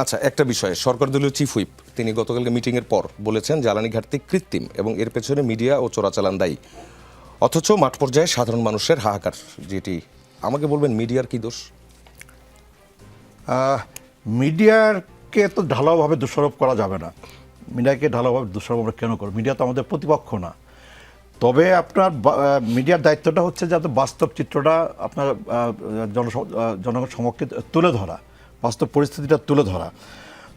আচ্ছা, একটা বিষয়, সরকার দলীয় চিফ হুইপ তিনি গতকালকে মিটিংয়ের পর বলেছেন জ্বালানি ঘাটতি কৃত্রিম এবং এর পেছনে মিডিয়া ও চোরাচালান দায়ী। অথচ মাঠ পর্যায়ে সাধারণ মানুষের হাহাকার, যেটি আমাকে বলবেন মিডিয়ার কি দোষ? মিডিয়াকে তো ঢালাওভাবে দোষারোপ করা যাবে না। মিডিয়াকে ঢালাওভাবে দোষারোপ আমরা কেন করব? মিডিয়া তো আমাদের প্রতিপক্ষ না। তবে আপনার মিডিয়ার দায়িত্বটা হচ্ছে যাতে বাস্তব চিত্রটা আপনার জনগণ সমক্ষে তুলে ধরা, বাস্তব পরিস্থিতিটা তুলে ধরা।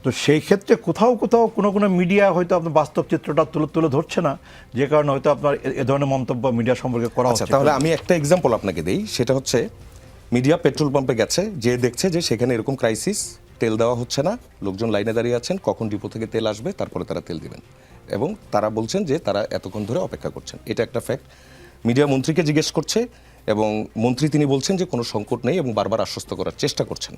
তো সেই ক্ষেত্রে কোথাও কোথাও কোনো মিডিয়া হয়তো আপনার বাস্তব চিত্রটা তুলে ধরছে না, যে কারণে হয়তো আপনার এ ধরনের মন্তব্য মিডিয়া সম্পর্কে করা হচ্ছে। তাহলে আমি একটা এক্সাম্পল আপনাকে দিই, সেটা হচ্ছে মিডিয়া পেট্রোল পাম্পে গেছে, যে দেখছে যে সেখানে এরকম ক্রাইসিস, তেল দেওয়া হচ্ছে না, লোকজন লাইনে দাঁড়িয়ে আছেন, কখন ডিপো থেকে তেল আসবে তারপরে তারা তেল দিবেন, এবং তারা বলছেন যে তারা এতক্ষণ ধরে অপেক্ষা করছেন। এটা একটা ফ্যাক্ট। মিডিয়া মন্ত্রীকে জিজ্ঞেস করছে এবং মন্ত্রী তিনি বলছেন যে কোনো সংকট নেই এবং বারবার আশ্বস্ত করার চেষ্টা করছেন।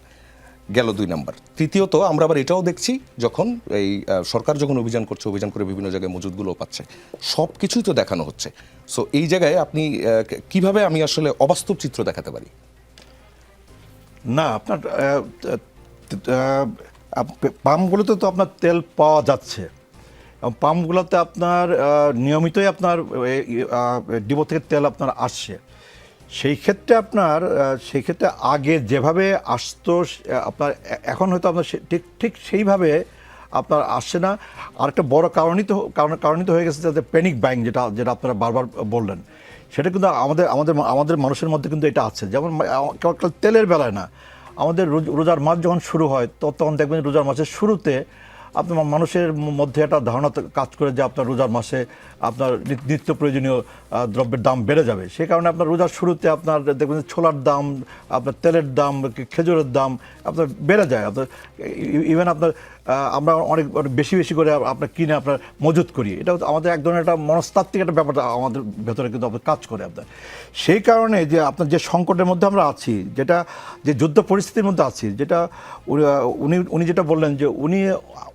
গেল 2 নাম্বার। তৃতীয়ত, আমরা আবার এটাও দেখছি যখন এই সরকার যখন অভিযান করছে, অভিযান করে বিভিন্ন জায়গায় মজুদগুলো পাচ্ছে, সব কিছুই তো দেখানো হচ্ছে। সো এই জায়গায় আপনি কিভাবে আমি আসলে অবাস্তব চিত্র দেখাতে পারি? না, আপনার পাম্পগুলোতে তো আপনার তেল পাওয়া যাচ্ছে, এবং পাম্পগুলোতে আপনার নিয়মিতই আপনার ডিপো থেকে তেল আপনার আসছে। সেই ক্ষেত্রে আগে যেভাবে আসতো আপনার, এখন হয়তো আপনার ঠিক সেইভাবে আপনার আসছে না। আরেকটা বড় কারণই তো হয়ে গেছে যাতে প্যানিক বাইং, যেটা আপনারা বারবার বললেন, সেটা কিন্তু আমাদের মানুষের মধ্যে কিন্তু এটা আছে। যেমন কেবল তেলের বেলায় না, আমাদের রোজার মাস যখন শুরু হয় তখন দেখবেন রোজার মাসের শুরুতে আপনার মানুষের মধ্যে একটা ধারণা কাজ করে যে আপনার রোজার মাসে আপনার নিত্য প্রয়োজনীয় দ্রব্যের দাম বেড়ে যাবে। সেই কারণে আপনার রোজার শুরুতে আপনার দেখবেন ছোলার দাম, আপনার তেলের দাম, খেজুরের দাম আপনার বেড়ে যায়। আপনার ইভেন আপনার আমরা অনেক বেশি করে আপনার কিনে আপনার মজুত করি। এটা আমাদের এক ধরনের একটা মনস্তাত্ত্বিক একটা ব্যাপার আমাদের ভেতরে কিন্তু আপনার কাজ করে আপনার। সেই কারণে যে আপনার যে সংকটের মধ্যে আমরা আছি, যে যুদ্ধ পরিস্থিতির মধ্যে আছি, যেটা উনি যেটা বললেন যে উনি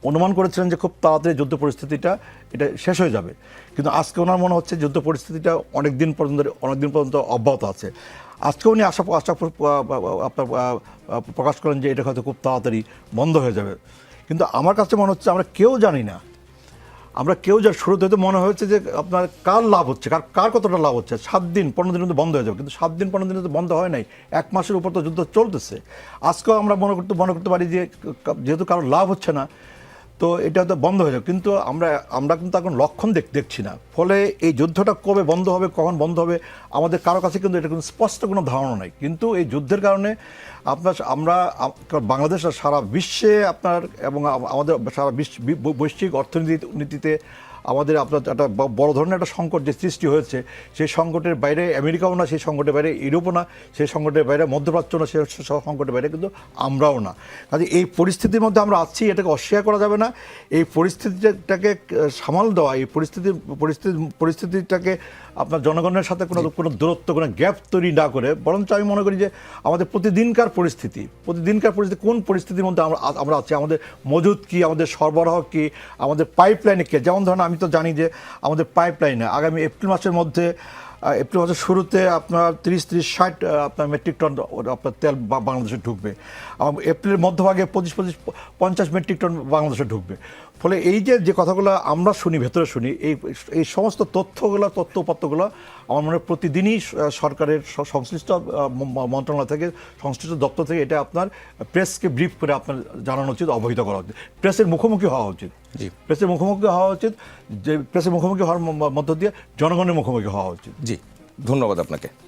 অনুমান করেছিলেন যে খুব তাড়াতাড়ি যুদ্ধ পরিস্থিতিটা এটা শেষ হয়ে যাবে, কিন্তু আজকে ওনার মনে হচ্ছে যুদ্ধ পরিস্থিতিটা অনেক দিন পর্যন্ত অব্যাহত আছে। আজকে উনি আশা আপনার প্রকাশ করেন যে এটা হয়তো খুব তাড়াতাড়ি বন্ধ হয়ে যাবে। কিন্তু আমার কাছে মনে হচ্ছে আমরা কেউ জানি না, শুরুতে হয়তো মনে হয়েছে যে আপনার কার লাভ হচ্ছে, কার কতটা লাভ হচ্ছে। 7 দিন 15 দিনের মধ্যে বন্ধ হয়ে যাবে, কিন্তু 7 দিন 15 দিনের বন্ধ হয় নাই, 1 মাসের উপর তো যুদ্ধ চলতেছে। আজকেও আমরা মনে করতে পারি যে যেহেতু কারোর লাভ হচ্ছে না, তো এটা হয়তো বন্ধ হয়ে যাবে, কিন্তু আমরা কিন্তু এখন লক্ষণ দেখছি না। ফলে এই যুদ্ধটা কবে বন্ধ হবে, কখন বন্ধ হবে, আমাদের কারো কাছে কিন্তু এটা কিন্তু স্পষ্ট কোনো ধারণা নাই। কিন্তু এই যুদ্ধের কারণে আমরা বাংলাদেশ আর সারা বিশ্বে আপনার এবং আমাদের সারা বৈশ্বিক অর্থনীতিতে আমাদের আপনার একটা বড় ধরনের একটা সংকট যে সৃষ্টি হয়েছে, সেই সংকটের বাইরে আমেরিকাও না, সেই সংকটের বাইরে ইউরোপও না, সেই সংকটের বাইরে মধ্যপ্রাচ্য না, সেই সংকটের বাইরে কিন্তু আমরাও না। কাজে এই পরিস্থিতির মধ্যে আমরা আছি, এটাকে অস্বীকার করা যাবে না। এই পরিস্থিতিটাকে সামাল দেওয়া, এই পরিস্থিতিটাকে আপনার জনগণের সাথে কোনো দূরত্ব, কোনো গ্যাপ তৈরি না করে, বরঞ্চ আমি মনে করি যে আমাদের প্রতিদিনকার পরিস্থিতি কোন পরিস্থিতির মধ্যে আমরা আছি, আমাদের মজুদ কি, আমাদের সরবরাহ কি, আমাদের পাইপলাইনে কি। যেমন ধরেন আমি তো জানি যে আমাদের পাইপলাইনে আগামী এপ্রিল মাসের শুরুতে আপনার 30-60 আপনার মেট্রিক টন আপনার তেল বাংলাদেশে ঢুকবে। এপ্রিলের মধ্যভাগে 25-50 মেট্রিক টন বাংলাদেশে ঢুকবে। ফলে এই যে কথাগুলো আমরা ভেতরে শুনি, এই সমস্ত তথ্য উপাত্তগুলো আমার মনে হয় প্রতিদিনই সরকারের সংশ্লিষ্ট মন্ত্রণালয় থেকে, সংশ্লিষ্ট দপ্তর থেকে এটা আপনার প্রেসকে ব্রিফ করে আপনার জানানো উচিত, অবহিত করা উচিত। প্রেসের মুখোমুখি হওয়া উচিত, যে প্রেসের মুখোমুখি হওয়ার মধ্য দিয়ে জনগণের মুখোমুখি হওয়া উচিত। জি, ধন্যবাদ আপনাকে।